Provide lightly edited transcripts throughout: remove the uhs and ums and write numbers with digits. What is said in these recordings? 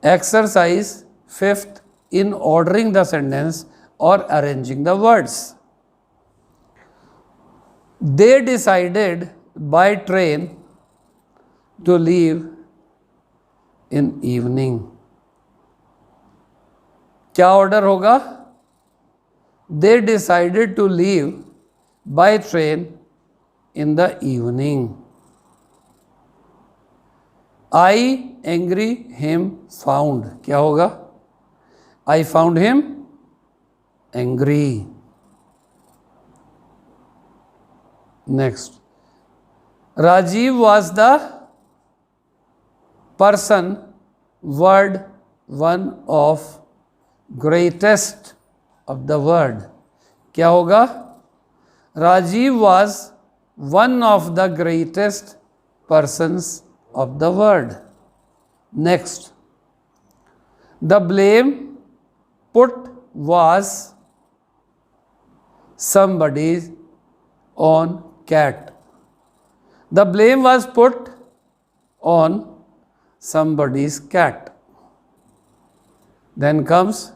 Exercise fifth in ordering the sentence or arranging the words. They decided by train to leave in evening. क्या order होगा? They decided to leave by train in the evening. I angry him found. क्या होगा? I found him angry. Next. Rajiv was the person, word, one of greatest of the word. क्या होगा? Rajiv was one of the greatest persons of the word. Next. The blame put was somebody on cat. The blame was put on somebody's cat. Then comes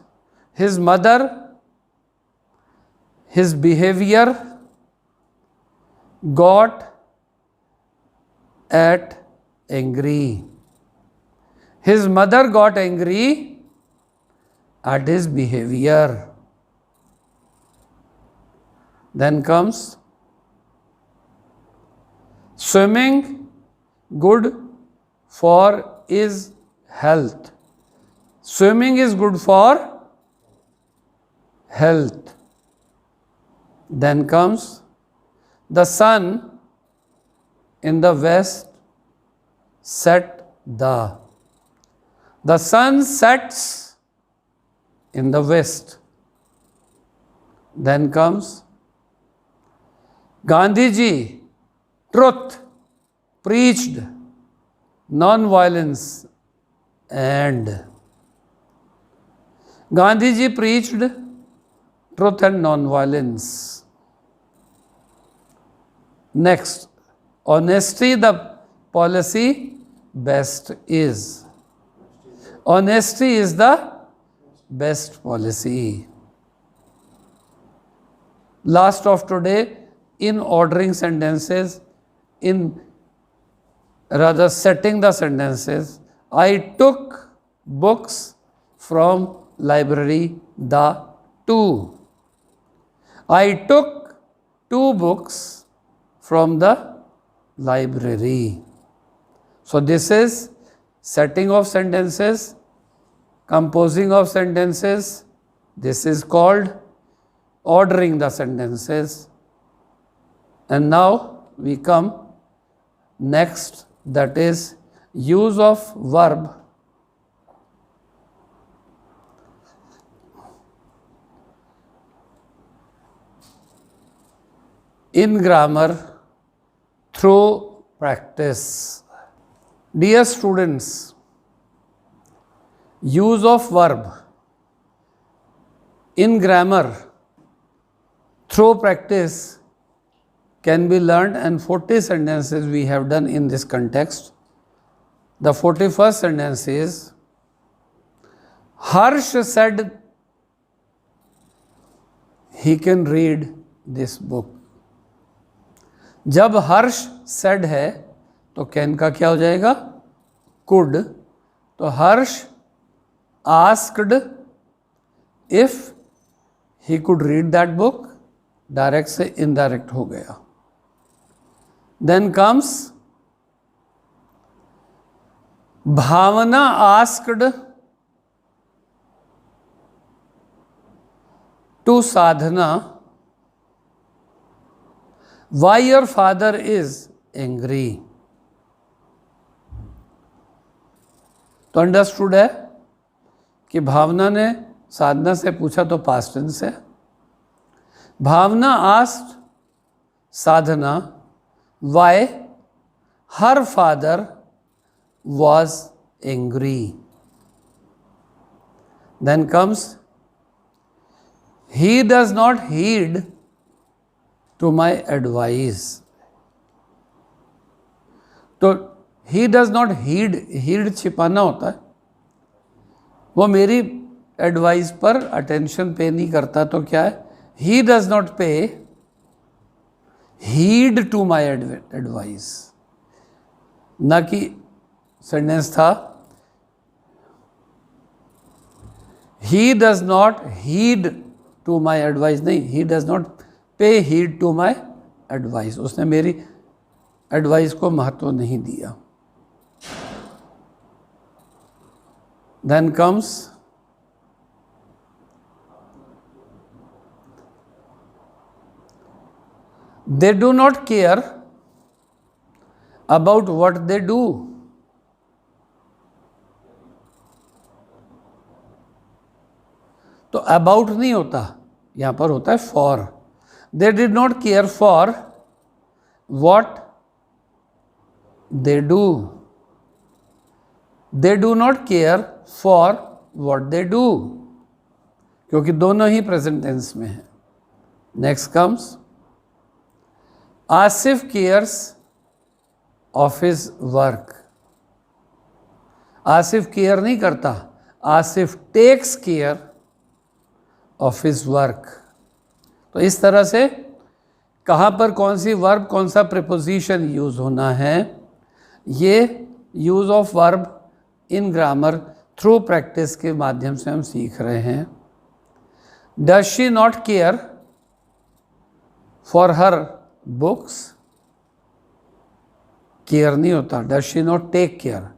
his mother, his behavior got at angry. His mother got angry at his behavior. Then comes swimming good for is health. Swimming is good for health. Then comes the sun in the west set the. The sun sets in the west. Then comes Gandhiji, truth, preached non-violence and. Gandhiji preached truth and non-violence. Next, honesty the policy best is. Honesty is the best policy. Last of today, in ordering sentences, in rather setting the sentences, I took books from library the two. I took 2 books from the library. So this is setting of sentences, composing of sentences. This is called ordering the sentences. And now we come next, that is use of verb. In grammar through practice. Dear students, use of verb in grammar through practice can be learned, and 40 sentences we have done in this context. The 41st sentence is, Harsh said he can read this book. जब हर्ष said है तो can का क्या हो जाएगा? Could. तो Harsh asked if he could read that book, direct से indirect हो गया. Then comes Bhavana asked to Sadhana why your father is angry. तो अंडरस्टूड है कि भावना ने साधना से पूछा तो पास्ट टेंस है. Bhavana asked Sadhana why her father was angry. Then comes he does not heed to my advice. तो he does not heed, heed छिपाना होता है. वो मेरी एडवाइस पर अटेंशन पे नहीं करता तो क्या है, he does not pay heed to my advice. ना कि सेंटेंस था he does not heed to my advice, नहीं, he does not pay heed to my advice, उसने मेरी एडवाइस को महत्व नहीं दिया। Then comes they do not care about what they do. तो about नहीं होता, यहां पर होता है for. They did not care for what they do. They do not care for what they do, क्योंकि दोनों ही प्रेजेंट टेंस में है। Next comes Asif cares of his work. Asif care नहीं करता, Asif takes care of his work. तो इस तरह से कहाँ पर कौन सी वर्ब, कौन सा प्रीपोजिशन यूज होना है, ये use of verb in grammar through practice के माध्यम से हम सीख रहे हैं। Does she not care for her books, care नहीं होता। Does she not take care,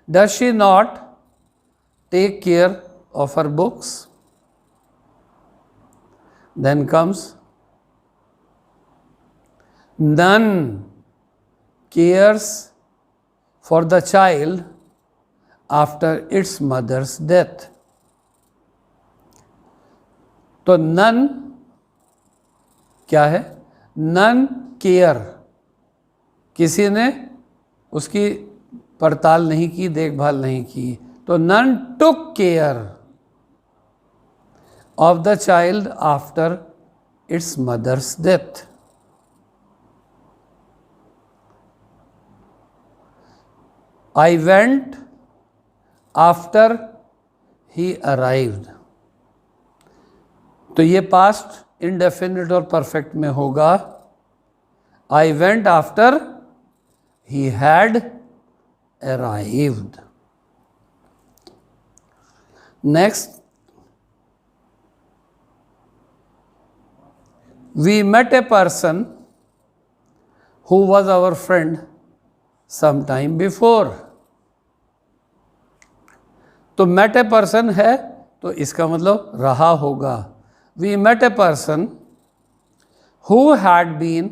does she not take care of her books. Then comes none cares for the child after its mother's death. तो none क्या है, none care, किसी ने उसकी पड़ताल नहीं की, देखभाल नहीं की। तो none took care of the child after its mother's death. I went after he arrived. तो ये पास्ट इंडेफिनिट और परफेक्ट में होगा। I went after he had arrived. Next, we met a person who was our friend some time before. तो met a person है तो इसका मतलब रहा होगा। We met a person who had been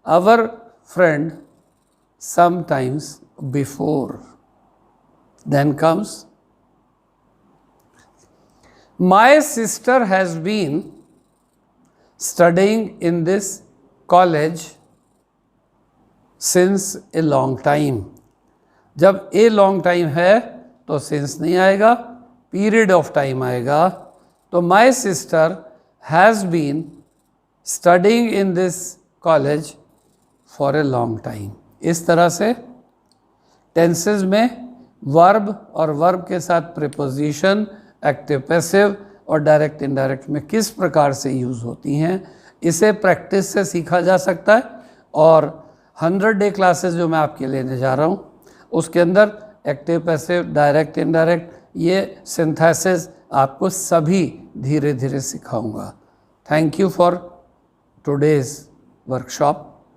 our friend sometimes before. Then comes, my sister has been studying in this college since a long time. जब a long time है तो since नहीं आएगा, period of time आएगा। तो my sister has been studying in this college for a long time। इस तरह से टेंसेस में वर्ब और वर्ब के साथ प्रीपोजिशन, एक्टिव पैसिव और डायरेक्ट इनडायरेक्ट में किस प्रकार से यूज़ होती हैं, इसे प्रैक्टिस से सीखा जा सकता है। और 100 डे क्लासेस जो मैं आपके लेने जा रहा हूँ उसके अंदर एक्टिव पैसिव, डायरेक्ट इनडायरेक्ट, ये सिंथेसिस आपको सभी धीरे धीरे सिखाऊंगा। Thank you for today's workshop.